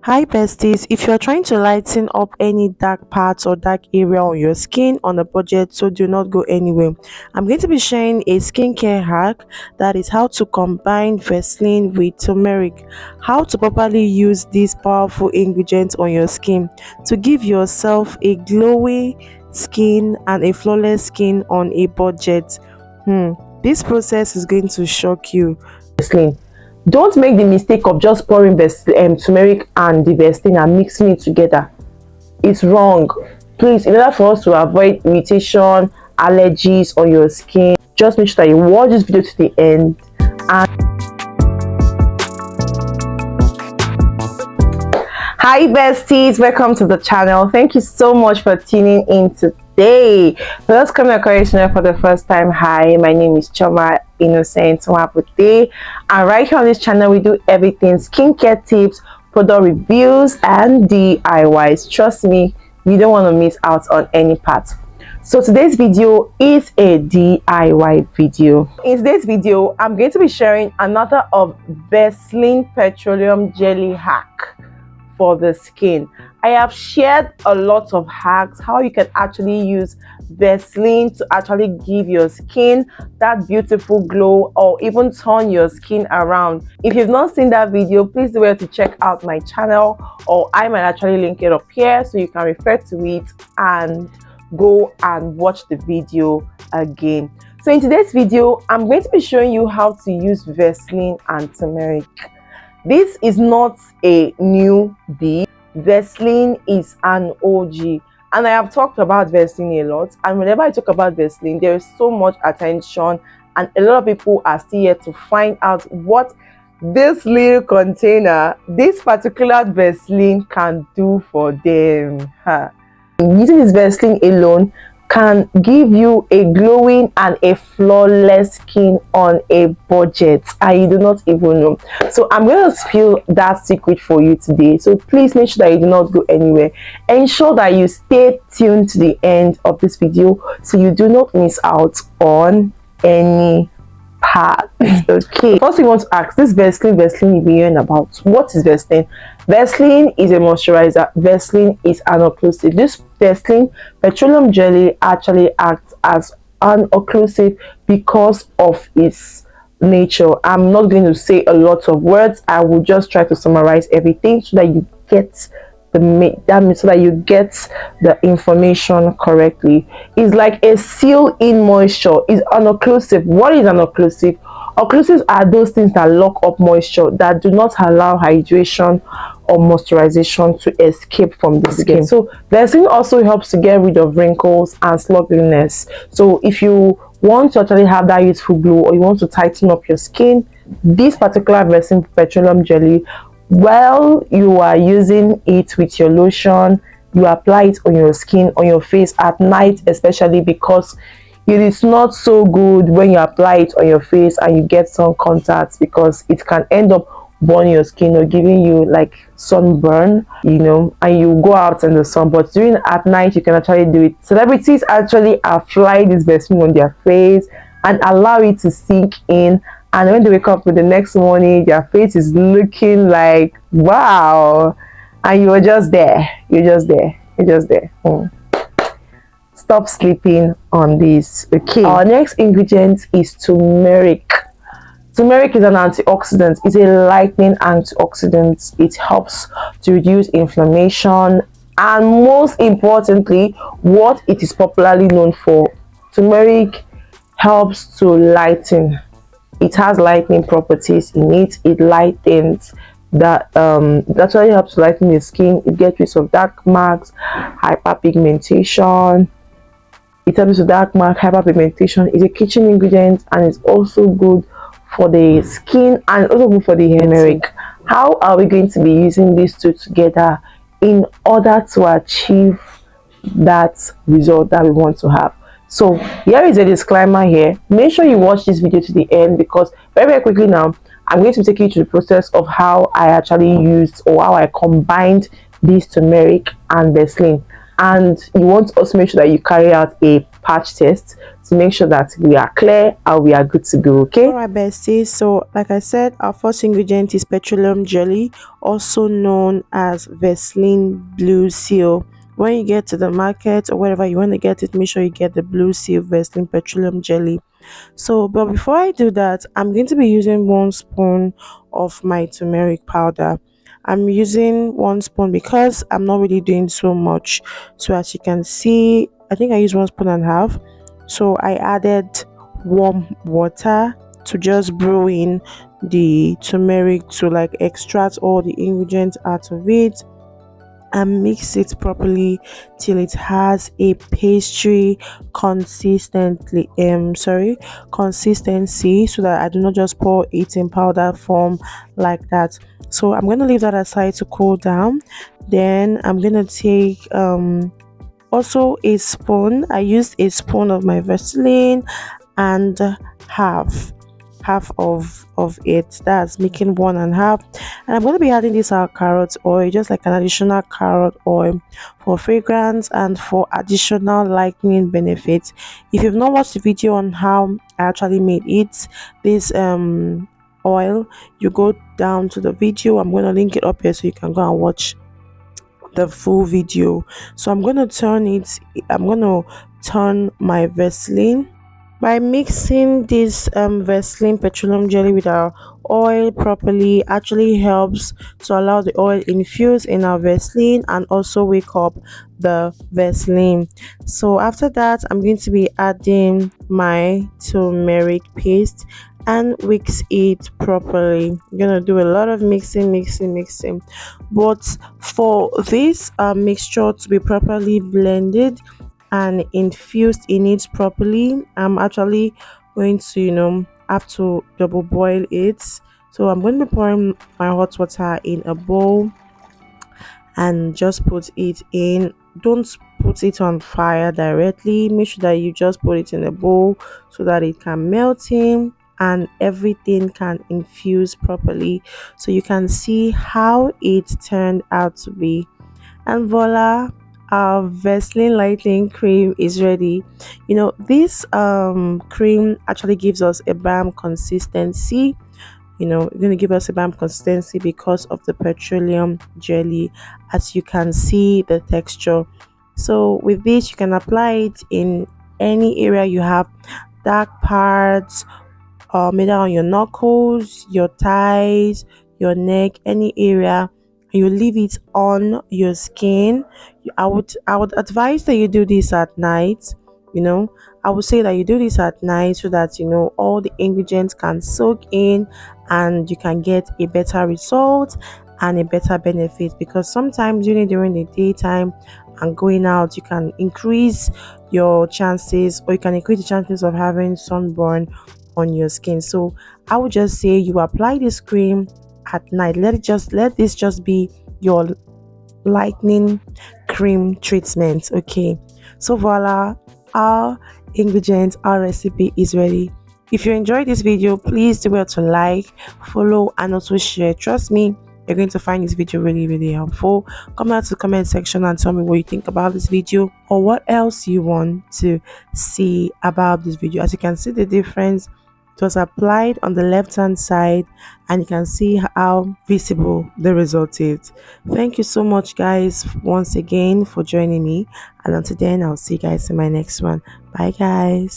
Hi besties, if you're trying to lighten up any dark parts or dark area on your skin on a budget, so do not go anywhere. I'm going to be sharing a skincare hack, that is how to combine Vaseline with turmeric, how to properly use these powerful ingredients on your skin to give yourself a glowing skin and a flawless skin on a budget. This process is going to shock you. Vaseline. Don't make the mistake of just pouring turmeric and the Vaseline and mixing it together. It's wrong. Please, in order for us to avoid irritation, allergies on your skin, just make sure that you watch this video to the end. Hi besties, welcome to the channel. Thank you so much for tuning in today. For those coming across channel for the first time, hi, my name is Choma Innocent Mwapute, and right here on this channel we do everything skincare tips, product reviews and DIYs. Trust me, you don't want to miss out on any part. So today's video is a DIY video. In today's video, I'm going to be sharing another of Vaseline petroleum jelly hack for the skin. I have shared a lot of hacks how you can actually use Vaseline to actually give your skin that beautiful glow or even turn your skin around. If you've not seen that video, please do well to check out my channel, or I might actually link it up here so you can refer to it and go and watch the video again. So in today's video, I'm going to be showing you how to use Vaseline and turmeric. This is not a newbie. Vaseline is an OG, and I have talked about Vaseline a lot, and whenever I talk about Vaseline, there is so much attention and a lot of people are still yet to find out what this little container, this particular Vaseline, can do for them. Using this Vaseline alone can give you a glowing and a flawless skin on a budget, and you do not even know. So I'm going to spill that secret for you today, so please make sure that you do not go anywhere. Ensure that you stay tuned to the end of this video so you do not miss out on any part. Okay, first we want to ask, this Vaseline you've been hearing about, what is Vaseline? Vaseline is a moisturizer. Vaseline is an occlusive. This Vaseline petroleum jelly actually acts as an occlusive because of its nature. I'm not going to say a lot of words. I will just try to summarize everything so that you get so that you get the information correctly. It's like a seal-in moisture. It's an occlusive. What is an occlusive? Occlusives are those things that lock up moisture, that do not allow hydration or moisturization to escape from the skin. So Vaseline also helps to get rid of wrinkles and slugginess. So if you want to actually have that youthful glow, or you want to tighten up your skin, this particular Vaseline petroleum jelly, while you are using it with your lotion, you apply it on your skin, on your face at night, especially because it is not so good when you apply it on your face and you get sun contact, because it can end up burning your skin or giving you like sunburn, you know, and you go out in the sun. But during at night, you can actually do it. Celebrities actually apply this Vaseline on their face and allow it to sink in, and when they wake up the next morning, their face is looking like wow, and you're just there. Stop sleeping on this. Okay, our next ingredient is turmeric. Turmeric is an antioxidant. It's a lightening antioxidant. It helps to reduce inflammation, and most importantly, what it is popularly known for, turmeric helps to lighten. It has lightening properties in it. It lightens that actually helps to lighten the skin. It gets rid of dark marks, hyperpigmentation. It helps with dark mark, hyperpigmentation. Is a kitchen ingredient, and it's also good for the skin and also good for the hair. Turmeric. How are we going to be using these two together in order to achieve that result that we want to have? So here is a disclaimer here. Make sure you watch this video to the end, because very quickly now I'm going to take you through the process of how I actually used, or how I combined this turmeric and Vaseline. And you want to also make sure that you carry out a patch test to make sure that we are clear and we are good to go. Okay. Alright, besties. So, like I said, our first ingredient is petroleum jelly, also known as Vaseline Blue Seal. When you get to the market or wherever you want to get it, make sure you get the Blue Seal Vaseline Petroleum Jelly. So, but before I do that, I'm going to be using 1 spoon of my turmeric powder. I'm using 1 spoon because I'm not really doing so much. So, as you can see, I think I used 1.5 spoons. So, I added warm water to just brew in the turmeric to like extract all the ingredients out of it and mix it properly till it has a pastry consistency, so that I do not just pour it in powder form like that. So I'm going to leave that aside to cool down. Then I'm going to take also a spoon. I used a spoon of my Vaseline and half of it, that's making 1.5. And I'm going to be adding this our carrot oil, just like an additional carrot oil for fragrance and for additional lightening benefits. If you've not watched the video on how I actually made it, this oil, you go down to the video. I'm going to link it up here so you can go and watch the full video. So I'm going to turn my Vaseline by mixing this Vaseline petroleum jelly with our oil properly. Actually helps to allow the oil infuse in our Vaseline and also wake up the Vaseline. So after that, I'm going to be adding my turmeric paste and mix it properly. I'm gonna do a lot of mixing. But for this mixture to be properly blended and infused in it properly, I'm actually going to have to double boil it. So I'm going to be pouring my hot water in a bowl and just put it in. Don't put it on fire directly. Make sure that you just put it in a bowl so that it can melt in and everything can infuse properly, so you can see how it turned out to be. And voila, our Vaseline lightening cream is ready. This cream actually gives us a balm consistency. It's going to give us a balm consistency because of the petroleum jelly, as you can see the texture. So with this, you can apply it in any area you have dark parts, either on your knuckles, your thighs, your neck, any area. You leave it on your skin. I would advise that you do this at night. you know I would say that you do this at night so that all the ingredients can soak in and you can get a better result and a better benefit, because sometimes during the daytime and going out, you can increase your chances, or you can increase the chances of having sunburn on your skin. So I would just say you apply this cream at night. Let this just be your lightening cream treatment. Okay, so voila, our our recipe is ready. If you enjoyed this video, please do well to like, follow, and also share. Trust me, you're going to find this video really helpful. Come out to the comment section and tell me what you think about this video, or what else you want to see about this video. As you can see the difference, it was applied on the left hand side and you can see how visible the result is. Thank you so much, guys, once again for joining me, and until then, I'll see you guys in my next one. Bye, guys.